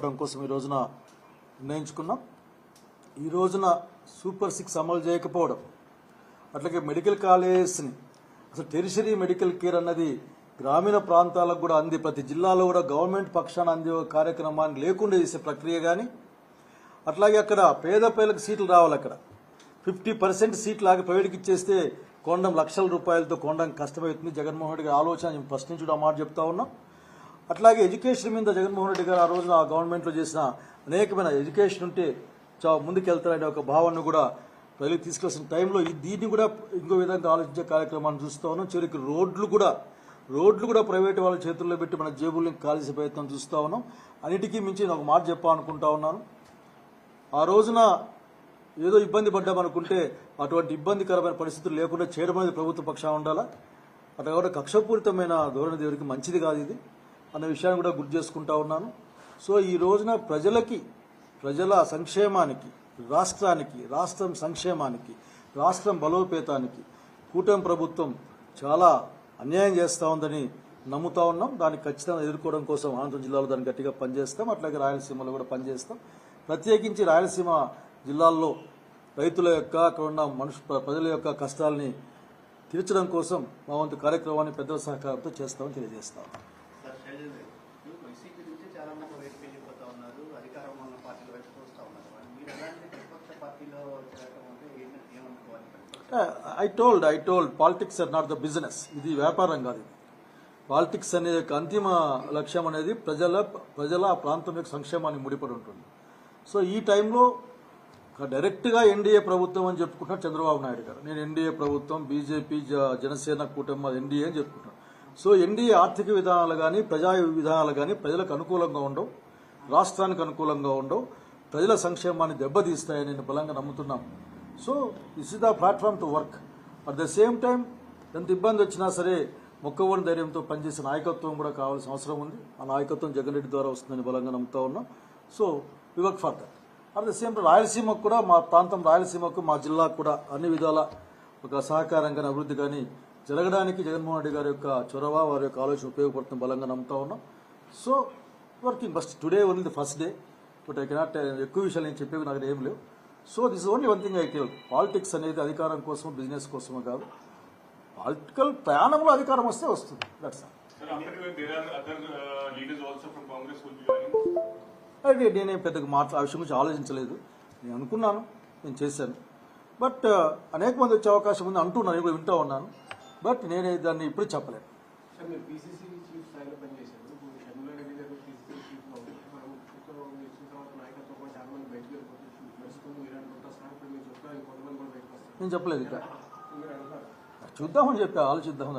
మాట్లాడడం కోసం ఈ రోజున నిర్ణయించుకున్నాం. ఈ రోజున సూపర్ 6 అమలు చేయకపోవడం, అట్లాగే మెడికల్ కాలేజెస్ని అసలు టెరిషరీ మెడికల్ కేర్ అన్నది గ్రామీణ ప్రాంతాలకు కూడా అంది, ప్రతి జిల్లాలో కూడా గవర్నమెంట్ పక్షాన అందే కార్యక్రమాన్ని లేకుండా చేసే ప్రక్రియ కానీ, అట్లాగే అక్కడ పేద పేదలకు సీట్లు రావాలి. అక్కడ 50% సీట్లు లాగా ప్రైవేట్కి ఇచ్చేస్తే కొనడం లక్షల రూపాయలతో కొనడం కష్టమవుతుంది. జగన్మోహన్ రెడ్డి గారి ఆలోచన ఫస్ట్ నుంచి కూడా మాట చెప్తా ఉన్నాం. అట్లాగే ఎడ్యుకేషన్ మీద జగన్మోహన్ రెడ్డి గారు ఆ రోజున ఆ గవర్నమెంట్లో చేసిన అనేకమైన ఎడ్యుకేషన్ ఉంటే ముందుకెళ్తారనే ఒక భావనను కూడా ప్రజలకు తీసుకొచ్చిన టైంలో దీన్ని కూడా ఇంకో విధంగా ఆలోచించే కార్యక్రమాన్ని చూస్తూ ఉన్నాం. చివరికి రోడ్లు కూడా ప్రైవేట్ వాళ్ళ చేతుల్లో పెట్టి మన జేబుల్ని కాల్చే ప్రయత్నం చూస్తూ ఉన్నాం. అన్నిటికీ మించి నేను ఒక మాట చెప్పాలనుకుంటా ఉన్నాను. ఆ రోజున ఏదో ఇబ్బంది పడ్డామనుకుంటే అటువంటి ఇబ్బందికరమైన పరిస్థితులు లేకుండా చేయడం అనేది ప్రభుత్వ పక్షాన ఉండాలా. అట్లా కూడా కక్షపూరితమైన ధోరణి దేవుడికి మంచిది కాదు ఇది అన్న విషయాన్ని కూడా గుర్తు చేసుకుంటా ఉన్నాను. సో ఈ రోజున ప్రజల సంక్షేమానికి, రాష్ట్రం సంక్షేమానికి, రాష్ట్రం బలోపేతానికి కూటమి ప్రభుత్వం చాలా అన్యాయం చేస్తూ ఉందని నమ్ముతా ఉన్నాం. దాన్ని ఖచ్చితంగా ఎదుర్కోవడం కోసం అనంతపురం జిల్లాలో దాన్ని గట్టిగా పనిచేస్తాం. అట్లాగే రాయలసీమలో కూడా పనిచేస్తాం. ప్రత్యేకించి రాయలసీమ జిల్లాల్లో రైతుల యొక్క అక్కడ ఉన్న ప్రజల యొక్క కష్టాలని తీర్చడం కోసం మా వంతు కార్యక్రమాన్ని పెద్దల సహకారంతో చేస్తామని తెలియజేస్తాం. I told politics are not the business. ఇది వ్యాపారం కాదు. పాలిటిక్స్ అనే అంతిమ లక్ష్యం అనేది ప్రజల ప్రాంతం యొక్క సంక్షేమాన్ని ముడిపడి ఉంటుంది. సో ఈ టైంలో డైరెక్ట్గా ఎన్డీఏ ప్రభుత్వం అని చెప్పుకుంటున్నారు చంద్రబాబు నాయుడు గారు. నేను ఎన్డీఏ ప్రభుత్వం, బీజేపీ, జనసేన కూటమి ఎన్డీఏ అని చెప్పుకుంటాను. సో ఎన్డీఏ ఆర్థిక విధానాలు కానీ, ప్రజా విధానాలు కానీ ప్రజలకు అనుకూలంగా ఉండవు, రాష్ట్రానికి అనుకూలంగా ఉండవు, ప్రజల సంక్షేమాన్ని దెబ్బతీస్తాయని నేను బలంగా నమ్ముతున్నాను. So this is the platform to work. At the same time ఎంత ఇబ్బంది వచ్చినా సరే మొక్కవోని ధైర్యంతో పనిచేసే నాయకత్వం కూడా కావాల్సిన అవసరం ఉంది. ఆ నాయకత్వం జగన్ రెడ్డి ద్వారా వస్తుందని బలంగా నమ్ముతా ఉన్నాం. So we work for that. At the same time రాయలసీమకు కూడా, మా ప్రాంతం రాయలసీమకు, మా జిల్లాకు కూడా అన్ని విధాల ఒక సహకారం కానీ అభివృద్ధి కానీ జరగడానికి జగన్మోహన్ రెడ్డి గారి యొక్క చొరవ, వారి యొక్క ఆలోచన ఉపయోగపడుతుంది బలంగా నమ్ముతా ఉన్నాం. So working first today only the first day, but I cannot ఎక్కువ విషయాలు నేను చెప్పేవి నాకు ఏం లేవు. So this only one thing I tell, politics అనేది అధికారం కోసం, బిజినెస్ కోసమో కాదు. పొలిటికల్ ప్రయాణంలో అధికారం వస్తే వస్తుంది. దట్స్ నేనేం పెద్దగా ఆ విషయం గురించి ఆలోచించలేదు. నేను అనుకున్నాను, నేను చేశాను. బట్ అనేక మంది వచ్చే అవకాశం ఉంది అంటున్నాను, నేను కూడా వింటూ ఉన్నాను. బట్ నేనే దాన్ని ఇప్పుడు చెప్పలేను. నేను చెప్పలేదు, ఇక్కడ చూద్దామని చెప్పి ఆలోచిద్దాం.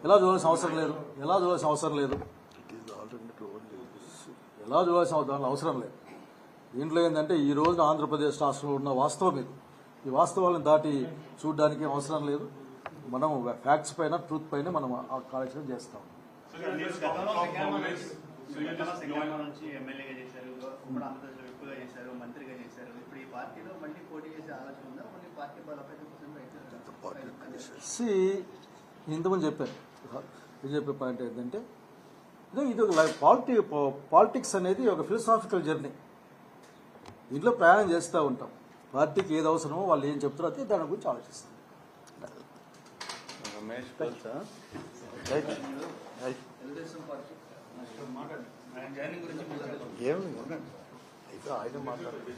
ఎలా చూడాల్సిన అవసరం లేదు, ఎలా చూడాల్సిన అవసరం లేదు. దీంట్లో ఏంటంటే ఈ రోజున ఆంధ్రప్రదేశ్ రాష్ట్రంలో ఉన్న వాస్తవం ఇది. ఈ వాస్తవాలను దాటి చూడడానికి అవసరం లేదు. మనం ఫ్యాక్ట్స్ పైన, ట్రూత్ పైన మనం ఆ కార్యక్రమం చేస్తాం. ఇంతకుముందు చెప్పాను. చెప్పే పాయింట్ ఏంటంటే ఇది పాలిటిక్స్ అనేది ఒక ఫిలసాఫికల్ జర్నీ. దీంట్లో ప్రయాణం చేస్తూ ఉంటాం. పార్టీకి ఏది అవసరమో వాళ్ళు ఏం చెప్తారో అయితే దాని గురించి ఆలోచిస్తాం. ఆయన మాట్లాడారు.